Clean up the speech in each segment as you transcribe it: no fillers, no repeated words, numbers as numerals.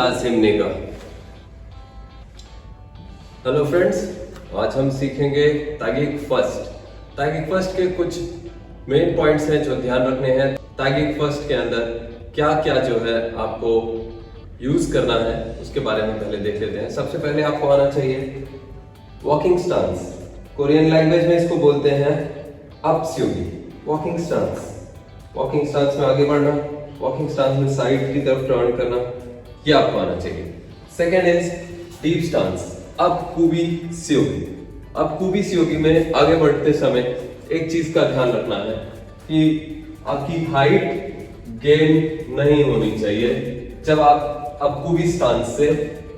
लाजिम निगाह। Hello friends, आज हम सीखेंगे तागिक फर्स्ट। तागिक फर्स्ट के कुछ मेन पॉइंट्स हैं जो ध्यान रखने हैं। तागिक फर्स्ट के अंदर क्या क्या जो है आपको यूज करना है उसके बारे में पहले देख लेते हैं। सबसे पहले आपको आना चाहिए वॉकिंग स्टांस। कोरियन लैंग्वेज में इसको बोलते हैं अपस्योगी। वॉकिंग स्टांस, वॉकिंग स्टांस में आगे बढ़ना, वॉकिंग स्टांस में साइड की तरफ टर्न करना, ये आपको आना चाहिए। सेकेंड इज डीप स्टांस, अब कूबी स्योगी। अब कूबी स्योगी में आगे बढ़ते समय एक चीज का ध्यान रखना है कि आपकी हाइट गेन नहीं होनी चाहिए। जब आप अब कूबी स्टांस से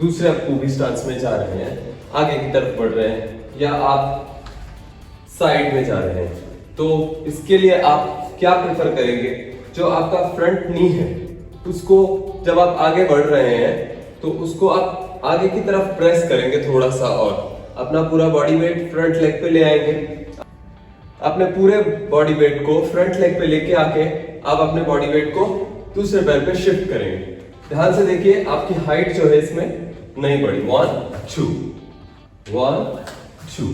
दूसरे अब कूबी स्टांस में जा रहे हैं, आगे की तरफ बढ़ रहे हैं या आप साइड में जा रहे हैं, तो इसके लिए आप क्या प्रेफर करेंगे? जो आपका फ्रंट नी है उसको जब आप आगे बढ़ रहे हैं तो उसको आप आगे की तरफ प्रेस करेंगे थोड़ा सा, और अपना पूरा बॉडी वेट फ्रंट लेग पे ले आएंगे। अपने पूरे बॉडी वेट को फ्रंट लेग पे लेके आके आप अपने बॉडी वेट को दूसरे पैर पे शिफ्ट करेंगे। ध्यान से देखिए, आपकी हाइट जो है इसमें नहीं बढ़ी। 1 2 1 2।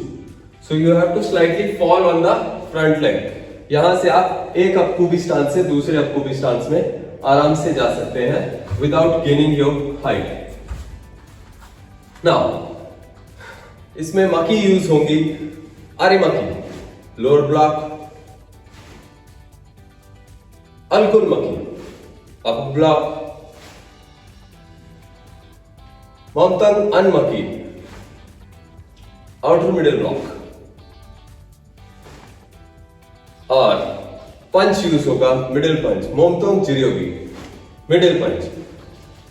So you have to slightly fall on the front leg. यहां से आप एक अपकूबी स्टांस से दूसरे अपकूबी स्टांस में आराम से जा सकते हैं without gaining your height. Now इसमें मकी यूज होंगी। अरे मकी, लोअर ब्लॉक, अलकुल मकी, अप ब्लॉक, मोमतंग अनमकी, आउटर मिडिल ब्लॉक, और पंच यूज होगा मिडिल पंच, मोमतोंग जिरियोगी, मिडिल पंच।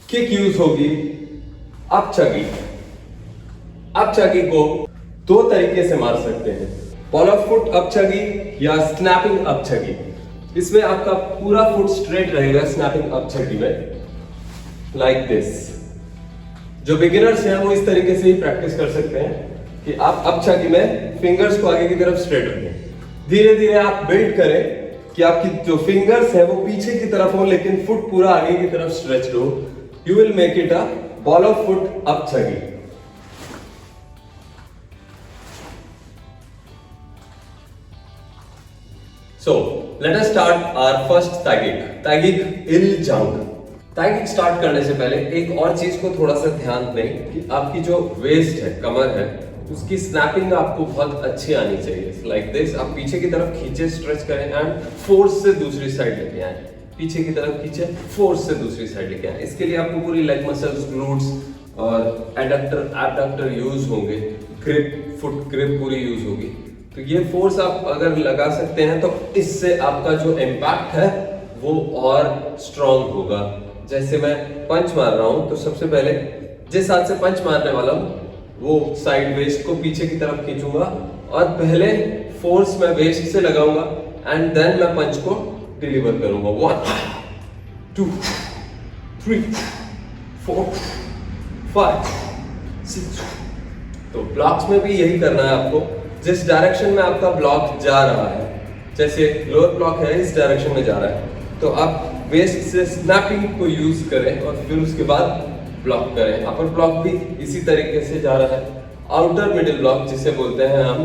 किक यूज होगी अपचगी। अपचगी को दो तरीके से मार सकते हैं, बॉल ऑफ फुट अपचगी या स्नैपिंग अपचगी। इसमें आपका पूरा फुट स्ट्रेट रहेगा स्नैपिंग अपचगी में, लाइक दिस। जो बिगिनर्स हैं वो इस तरीके से ही प्रैक्टिस कर सकते हैं कि आप अपचगी में फिंगर्स को आगे की तरफ स्ट्रेट रखें। धीरे धीरे आप बिल्ड करें कि आपकी जो फिंगर्स है वो पीछे की तरफ हो लेकिन फुट पूरा आगे की तरफ स्ट्रेच्ड हो। You will make it a ball of foot अपचगी। So let us start our first तागिक, तागिक इलजांग। तागिक स्टार्ट करने से पहले एक और चीज को थोड़ा सा ध्यान दें कि आपकी जो वेस्ट है, कमर है, उसकी स्नैपिंग आपको बहुत अच्छी आनी चाहिए। लाइक दिस, आप पीछे की तरफ खींचे, स्ट्रेच करें एंड फोर्स से दूसरी साइड लेके आए। पीछे की तरफ खींचे, फोर्स से दूसरी साइड लेके आए। इसके लिए आपको पूरी लेग मसल्स, ग्लूट्स और एडक्टर, एबडक्टर यूज होंगे। ग्रिप, फुट ग्रिप पूरी यूज होगी। तो ये फोर्स आप अगर लगा सकते हैं तो इससे आपका जो इम्पैक्ट है वो और स्ट्रॉन्ग होगा। जैसे मैं पंच मार रहा हूं तो सबसे पहले जिस हाथ से पंच मारने वाला हूं वो साइड वेस्ट को पीछे की तरफ खींचूंगा और पहले फोर्स मैं वेस्ट से लगाऊंगा एंड देन मैं पंच को डिलीवर करूंगा। 1 2 3 4 5 6। तो ब्लॉक्स में भी यही करना है आपको। जिस डायरेक्शन में आपका ब्लॉक जा रहा है, जैसे लोअर ब्लॉक है इस डायरेक्शन में जा रहा है, तो आप वेस्ट से स्नैपिंग को यूज करें और फिर उसके बाद ब्लॉक करें। अपर ब्लॉक भी इसी तरीके से जा रहा है। आउटर मिडिल ब्लॉक जिसे बोलते हैं हम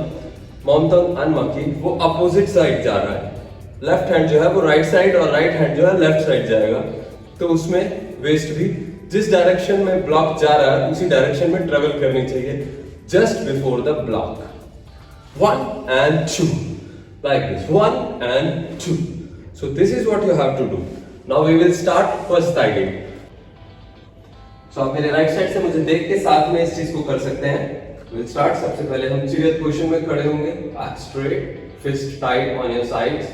मोमतोंग अनमकी, वो अपोजिट साइड जा रहा है। लेफ्ट हैंड जो है वो राइट साइड और राइट हैंड जो है लेफ्ट साइड जाएगा। तो उसमें वेस्ट भी जिस डायरेक्शन में ब्लॉक जा रहा है उसी डायरेक्शन में ट्रेवल करनी चाहिए just before the block. 1 and 2 like this, 1 and 2. So this is what you have to do. Now we will start first tagging. So आप मेरे राइट साइड से मुझे देख के साथ में इस चीज को कर सकते हैं। We'll start. सबसे पहले हम चिरियत पोजीशन में खड़े होंगे, back straight, fist tight on your sides,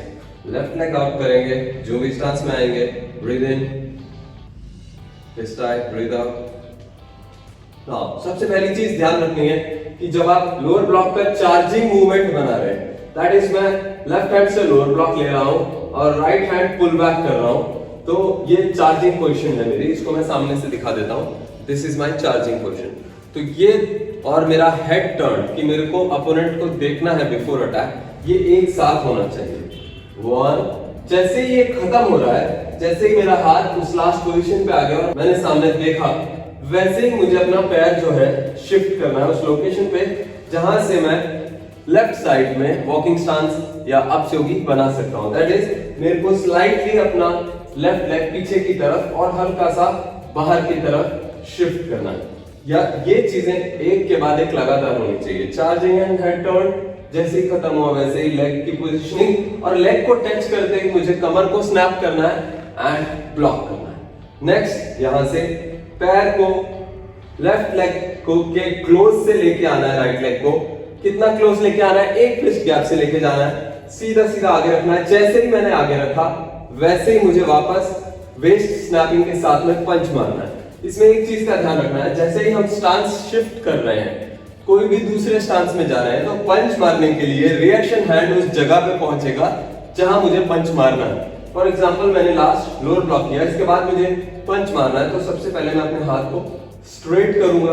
left leg out करेंगे, जो भी स्टांस में आएंगे, breathe in, fist tight, breathe out. Now सबसे पहली चीज ध्यान रखनी है कि जब आप लोअर ब्लॉक का चार्जिंग मूवमेंट बना रहे हैं, दैट इज मैं लेफ्ट हैंड से लोअर ब्लॉक ले रहा हूं और राइट हैंड पुल बैक कर रहा हूं, तो ये चार्जिंग पोजीशन है मेरी। इसको मैं सामने से दिखा देता हूं। This is my charging position. तो ये और मेरा हेड टर्न कि मेरे को अपोनेंट को देखना है बिफोर अटैक, ये एक साथ होना चाहिए। 1, जैसे ही ये खत्म हो रहा है, जैसे ही मेरा हाथ उस लास्ट पोजीशन पे आ गया और मैंने सामने देखा वैसे ही मुझे अपना पैर जो है शिफ्ट करना है उस लोकेशन पे जहां से मैं लेफ्ट साइड में वॉकिंग स्टांस या अपयोगी बना सकता हूं। दैट इज मेरे को स्लाइटली अपना लेफ्ट लेग पीछे की तरफ और हल्का सा बाहर की तरफ शिफ्ट करना है। या ये चीजें एक के बाद एक लगातार होनी चाहिए। चार्जिंग एंड हेड टर्न जैसे ही खत्म हुआ वैसे ही लेग की पोजीशनिंग और लेग को टच करते ही मुझे कमर को स्नैप करना है एंड ब्लॉक करना है। नेक्स्ट यहां से पैर को लेफ्ट लेग को के क्लोज से लेके आना है, राइट लेग को कितना क्लोज लेके आना है, एक फिस्ट गैप से लेके जाना है, सीधा सीधा आगे रखना है। जैसे ही मैंने आगे रखा वैसे ही मुझे वापस वेस्ट स्नैपिंग के साथ में पंच मारना है। इसमें एक चीज का ध्यान रखना है, जैसे ही हम स्टांस शिफ्ट कर रहे हैं, कोई भी दूसरे स्टांस में जा रहे हैं, तो पंच मारने के लिए रिएक्शन हैंड उस जगह पे पहुंचेगा जहां मुझे पंच मारना है। फॉर एग्जांपल मैंने लास्ट लोअर ब्लॉक किया, इसके बाद मुझे पंच मारना है, तो सबसे पहले मैं अपने हाथ को स्ट्रेट करूंगा,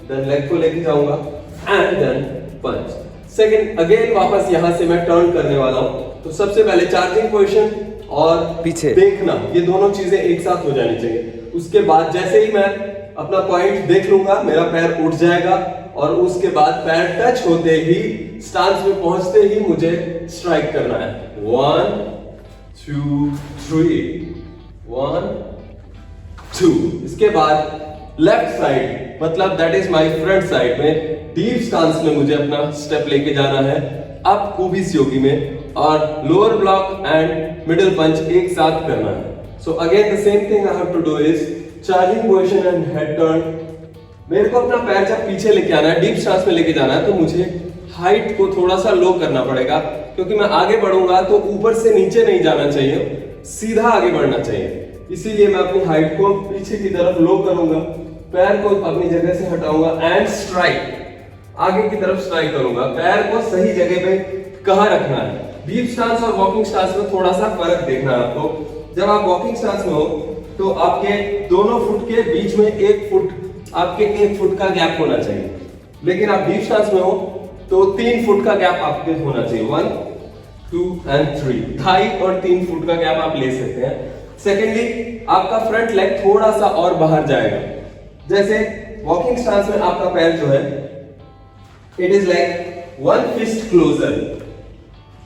देन लेग को लेके जाऊंगा and then punch. Second again वापस यहां से मैं टर्न करने वाला हूं, तो सबसे पहले चार्जिंग पोजीशन और पीछे देखना, ये दोनों चीजें एक साथ हो जानी चाहिए। उसके बाद जैसे ही मैं अपना पॉइंट देख लूंगा मेरा पैर उठ जाएगा और उसके बाद पैर टच होते ही स्टांस में पहुंचते ही मुझे स्ट्राइक करना है। 1 2 3 1 2। इसके बाद लेफ्ट साइड मतलब that is my front side में डीप स्टांस में मुझे अपना स्टेप लेके जाना है अप ऊबीस योगी में, और lower block and middle punch एक साथ करना है। So again the same thing I have to do is charging position and head turn. मेरे को अपना पैर जब पीछे लेके आना है, डीप स्टांस में लेके जाना है, तो मुझे हाइट को थोड़ा सा लो करना पड़ेगा, क्योंकि मैं आगे बढ़ूंगा तो ऊपर से नीचे नहीं जाना चाहिए, सीधा आगे बढ़ना चाहिए। इसीलिए मैं अपनी हाइट को पीछे की तरफ लो करूंगा, पैर को अपनी जगह से हटाऊंगा एंड स्ट्राइक, आगे की तरफ स्ट्राइक करूंगा। पैर को सही जगह पे कहां रखना है। डीप स्टांस और वॉकिंग स्टांस में थोड़ा सा फर्क देखना है आपको। जब आप वॉकिंग स्टांस में हो तो आपके दोनों फुट के बीच में एक फुट का गैप होना चाहिए, लेकिन आप डीप स्टांस में हो तो 3 फुट का गैप आपके होना चाहिए। 1 2 एंड 3 थाई और 3 फुट का गैप आप ले सकते हैं। सेकेंडली आपका फ्रंट लेग थोड़ा सा और बाहर जाएगा। जैसे वॉकिंग स्टांस में आपका पैर जो है it is like 1 fist closure,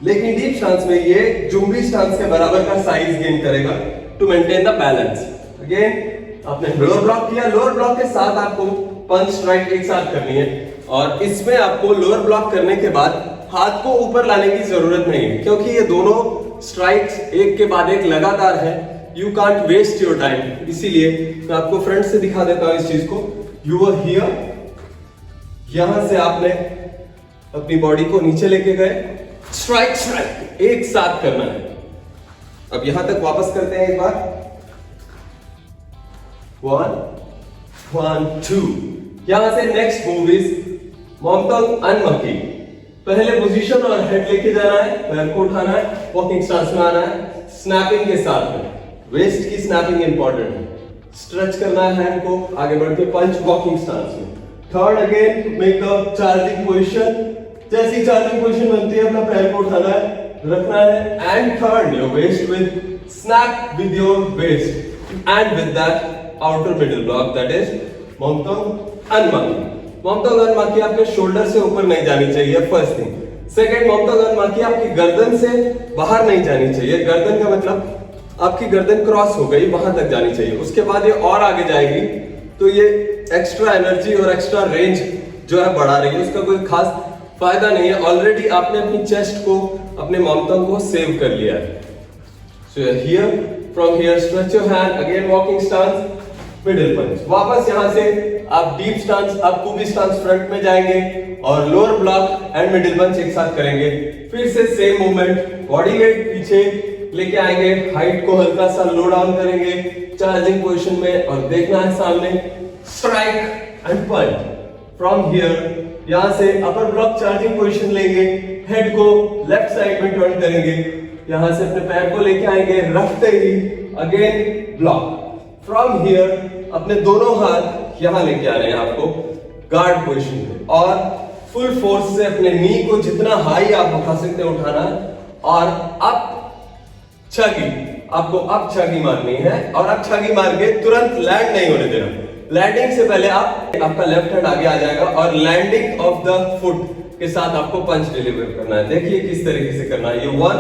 लेकिन डीप स्टांस में ये जुम्बी स्टांस के बराबर का साइज गेन करेगा to maintain the balance. Again आपने लोअर ब्लॉक किया, लोअर ब्लॉक के साथ आपको पंच स्ट्राइक एक साथ करनी है, और इसमें आपको लोअर ब्लॉक करने के बाद हाथ को ऊपर लाने की जरूरत नहीं है, क्योंकि ये दोनों स्ट्राइक्स एक के बाद एक लगातार है। You can't waste your time. इसीलिए मैं आपको फ्रंट से दिखा देता हूं इस चीज को। यू आर हियर, यहां से आपने अपनी बॉडी को नीचे लेके गए, स्ट्राइक स्ट्राइक एक साथ करना है। अब यहां तक वापस करते हैं एक बार। 1 1 2। यहां से नेक्स्ट मूव इज मोमतोंग अनमकी। पहले पोजीशन और हेड लेके जाना है, पैर को उठाना है, वॉकिंग स्टांस में आना है, स्नैपिंग के साथ में। वेस्ट की स्नैपिंग इंपॉर्टेंट है। स्ट्रेच करना है हैंड को, आगे बढ़ के पंच वॉकिंग स्टांस में। Third again make the charging position. जैसी चार्जिंग पोजीशन बनती है अपना पैर को उठाना है, रखना है and turn your waist with snap with your waist and with that outer middle block, that is मोमतोंग अनमकी। मोमतोंग अनमकी आपके शोल्डर से ऊपर नहीं जानी चाहिए, फर्स्ट थिंग। सेकंड, मोमतोंग अनमकी आपकी गर्दन से बाहर नहीं जानी चाहिए। गर्दन का मतलब आपकी गर्दन क्रॉस हो गई, वहां तक जानी चाहिए। उसके बाद ये और आगे जाएगी तो ये एक्स्ट्रा एनर्जी और एक्स्ट्रा रेंज जो है बढ़ा रही है, उसका कोई खास फायदा नहीं है। ऑलरेडी आपने अपनी चेस्ट को, अपने मोमतोंग को सेव कर लिया है। So here, from here stretch your hand, again walking stance, middle punch. वापस यहां से आप डीप स्टांस, आप कूबी स्टांस फ्रंट में जाएंगे और lower block and middle punch एक साथ करेंगे। फिर से सेम मूवमेंट, बॉडी वेट पीछे लेके आएंगे, हाइट को हल्का सा लो डाउन करेंगे चार्जिंग पोजीशन में, और देखना है सामने, strike and punch. From here यहां से अपर ब्लॉक चार्जिंग पोजीशन लेंगे, हेड को लेफ्ट साइड में टर्न करेंगे, यहां से अपने पैर को लेके आएंगे, रखते ही अगेन ब्लॉक। फ्रॉम हियर अपने दोनों हाथ यहां लेके आ रहे हैं आपको गार्ड पोजीशन में, और फुल फोर्स से अपने नी को जितना हाई आप उठा सकते हैं उठाना है, और अप छगी, आपको अप छगी मारनी है, और अप छगी मार के तुरंत लैंड नहीं होने देना। लैंडिंग से पहले आपका लेफ्ट हैंड आगे आ जाएगा और लैंडिंग ऑफ द फुट के साथ आपको पंच डिलीवर करना है। देखिए किस तरीके से करना है। ये one,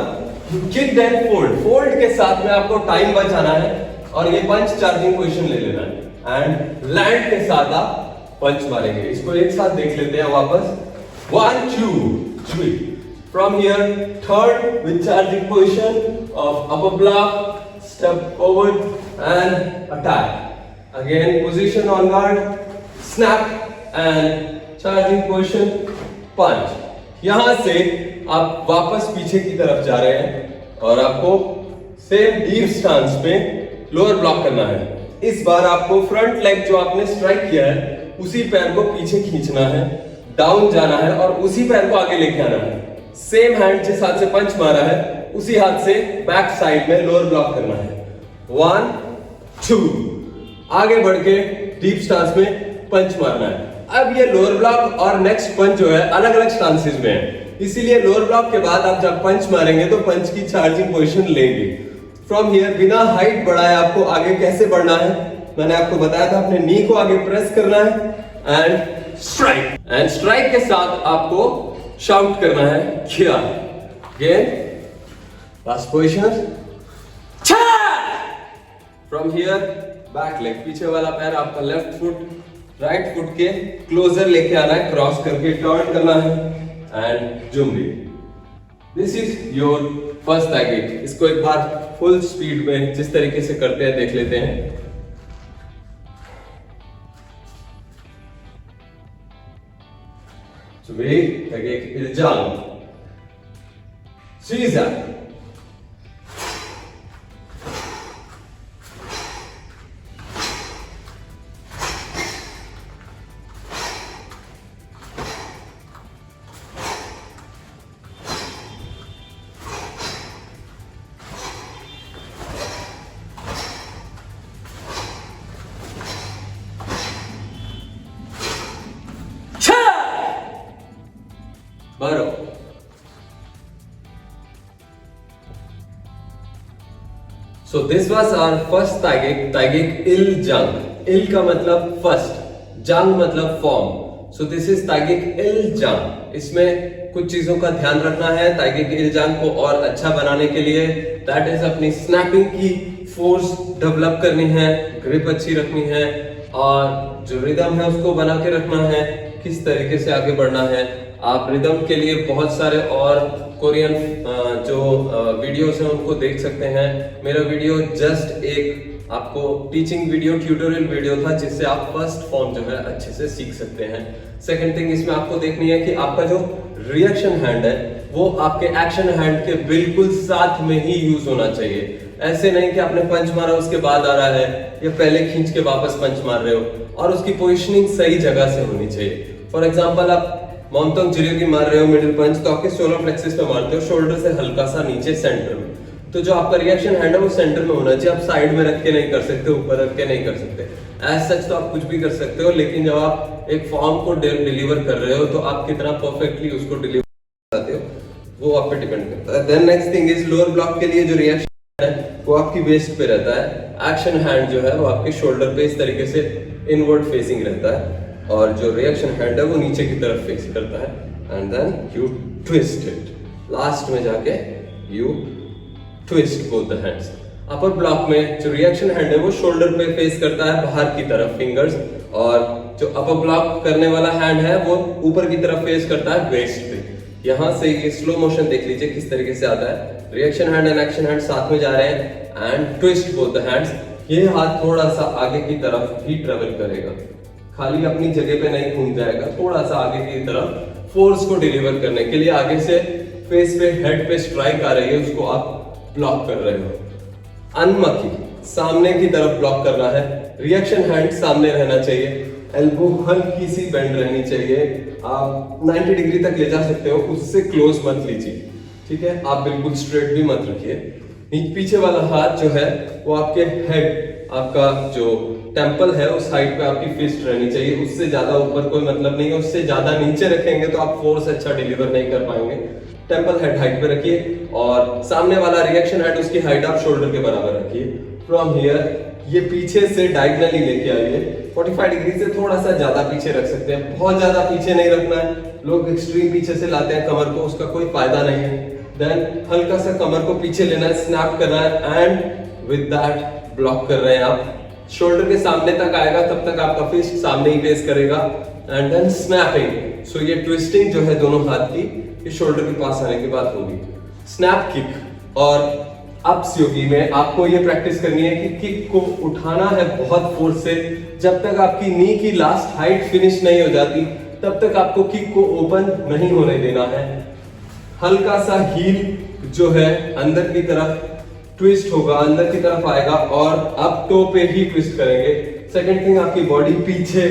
kick then fold, fold के साथ में आपको टाइम बचाना है और ये पंच चार्जिंग पोजीशन ले लेना है एंड लैंड के साथ आप पंच मारेंगे। इसको एक साथ देख लेते हैं वापस। 1 2 3 from here, third with charging position of upper block, step forward and attack. Again position on guard, snap and charging position, punch. यहां से आप वापस पीछे की तरफ जा रहे हैं और आपको सेम डीप स्टांस पे लोअर ब्लॉक करना है। इस बार आपको फ्रंट लेग जो आपने स्ट्राइक किया है उसी पैर को पीछे खींचना है, डाउन जाना है और उसी पैर को आगे लेके आना है। सेम हैंड जिस हाथ से पंच मारा है उसी हाथ से बैक साइड में लोअर ब्लॉक करना है। 1 2 आगे बढ़ के डीप स्टांस में पंच मारना है। अब ये लोअर ब्लॉक और नेक्स्ट पंच जो है अलग अलग स्टांसेस में है, इसीलिए लोअर ब्लॉक के बाद आप जब पंच मारेंगे तो पंच की चार्जिंग पोजीशन लेंगे। फ्रॉम हियर बिना हाइट बढ़ाए आपको आगे कैसे बढ़ना है मैंने आपको बताया था। अपने नी को आगे प्रेस करना है एंड स्ट्राइक के साथ आपको शाउट करना है किया। Again last position, from here back leg, पीछे वाला पैर आपका लेफ्ट फुट राइट फुट के क्लोजर लेके आना है, क्रॉस करके टर्न करना है एंड जुम्बी। This is your first thigh kick. इसको एक बार फुल स्पीड में जिस तरीके से करते हैं देख लेते हैं। Zurück, dagegen Iljang. Caesar. Baro. So this was our first taigik, taigik Iljang. Il का मतलब first, Jang मतलब form. So this is taigik Iljang. इसमें कुछ चीजों का ध्यान रखना है ताइगिक इल्जांग को और अच्छा बनाने के लिए। दैट इज अपनी स्नैपिंग की फोर्स डेवलप करनी है, ग्रिप अच्छी रखनी है और जो रिदम है उसको बना के रखना है, किस तरीके से आगे बढ़ना है। आप रिदम के लिए बहुत सारे और कोरियन जो वीडियोस हैं उनको देख सकते हैं। मेरा वीडियो जस्ट एक आपको टीचिंग वीडियो, ट्यूटोरियल वीडियो था जिससे आप फर्स्ट फॉर्म जो है अच्छे से सीख सकते हैं। सेकंड थिंग इसमें आपको देखनी है कि आपका जो रिएक्शन हैंड है वो आपके एक्शन हैंड के बिल्कुल साथ में ही यूज होना चाहिए। ऐसे नहीं कि आपने पंच मारा उसके बाद आ रहा है या पहले खींच के वापस पंच मार रहे हो, और उसकी पोजिशनिंग सही जगह से होनी चाहिए। फॉर एग्जाम्पल आप मोमतोंग जिर्योगी मार रहे हो मिडिल पंच, तो आपके सोलर प्लेक्सिस पे मारते हो, शोल्डर से हल्का सा नीचे सेंटर में, तो जो आपका रिएक्शन हैंड है वो सेंटर में होना चाहिए। आप साइड में रख के नहीं कर सकते, ऊपर रख के नहीं कर सकते। एज सच तो आप कुछ भी कर सकते हो, लेकिन जब आप एक फॉर्म को डिलीवर कर रहे हो तो आप कितना परफेक्टली उसको डिलीवर करते हो वो आप पे डिपेंड करता है। Then next thing is lower block के लिए जो रिएक्शन है वो आपकी वेस्ट पे रहता है। एक्शन हैंड जो है वो आपके शोल्डर पे इस तरीके से इनवर्ड फेसिंग रहता है, और जो रिएक्शन हैंड है वो नीचे की तरफ फेस करता है। And then you twist it, last में जाके you twist both the hands. Upper block में जो रिएक्शन हैंड है वो शोल्डर पे फेस करता है बाहर की तरफ फिंगर्स, और जो अपर ब्लॉक करने वाला हैंड है वो ऊपर की तरफ फेस करता है वेस्ट पे। यहां से ये स्लो मोशन देख लीजिए किस तरीके से आता है। Reaction hand and action hand साथ में जा रहे हैं and twist both the hands. ये हाथ थोड़ा सा आगे की तरफ ही ट्रेवल करेगा, खाली अपनी जगह पे नहीं घूम जाएगा, थोड़ा सा आगे की तरफ फोर्स को डिलीवर करने के लिए आगे से फेस पे हेड पे स्ट्राइक आ रही है उसको आप ब्लॉक कर रहे हो। अनमकी सामने की तरफ ब्लॉक करना है, रिएक्शन हैंड सामने रहना चाहिए, एल्बो हल्की सी बेंड रहनी चाहिए। आप 90 डिग्री तक ले जा सकते हो, उससे क्लोज मत लीजिए, ठीक है। आप बिल्कुल स्ट्रेट भी मत रखिए। पीछे वाला हाथ जो है वो आपके हेड, आपका जो टेम्पल है उस हाइट पे आपकी फिस्ट रहनी चाहिए, उससे ज्यादा ऊपर कोई मतलब नहीं है। उससे ज्यादा नीचे रखेंगे तो आप फोर्स अच्छा डिलीवर नहीं कर पाएंगे। टेम्पल हेड हाइट पे रखिए और सामने वाला रिएक्शन हेड उसकी हाइट आप शोल्डर के बराबर रखिए। फ्रॉम हियर ये पीछे से डायगनली लेके आइए 45 डिग्री से थोड़ा सा ज्यादा पीछे रख सकते हैं, बहुत ज्यादा पीछे नहीं रखना है। लोग एक्सट्रीम पीछे से लाते हैं कमर को, उसका कोई फायदा नहीं है। देन हल्का सा कमर को पीछे लेना है, स्नैप करना है एंड विद दैट ब्लॉक कर रहे हैं आप। शोल्डर के सामने तक आएगा, तब तक आपका फिस्ट सामने ही फेस करेगा एंड देन स्नैपिंग। सो ये ट्विस्टिंग जो है दोनों हाथ की, ये शोल्डर के पास आने के बाद होगी। स्नैप किक और अप्स योगी में आपको ये प्रैक्टिस करनी है कि किक को उठाना है बहुत फोर्स से। जब तक आपकी नी की लास्ट हाइट फिनिश नहीं हो जाती तब तक आपको किक को ओपन नहीं होने देना है। हल्का सा हील जो है अंदर की तरफ ट्विस्ट होगा, अंदर की तरफ आएगा और आप टो पे ही ट्विस्ट करेंगे। सेकंड थिंग, आपकी बॉडी पीछे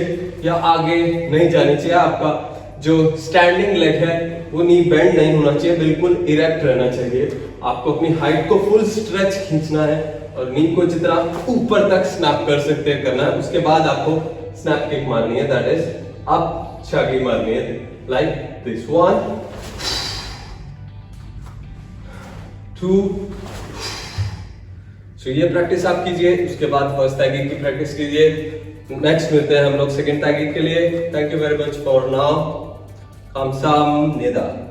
या आगे नहीं जानी चाहिए। आपका जो स्टैंडिंग लेग है वो नी बेंड नहीं होना चाहिए, बिल्कुल इरेक्ट रहना चाहिए। आपको अपनी हाइट को फुल स्ट्रेच खींचना है और नी को जितना ऊपर तक स्नैप कर सकते हैं करना है। उसके बाद आपको स्नैप किक मारनी है, दैट इज अप शागी मारनी है, लाइक दिस 1 2। सो ये प्रैक्टिस आप कीजिए, उसके बाद फर्स्ट टैगिंग की प्रैक्टिस कीजिए। नेक्स्ट मिलते हैं हम लोग सेकंड टैगिंग के लिए। Thank you very much for now. 감사합니다.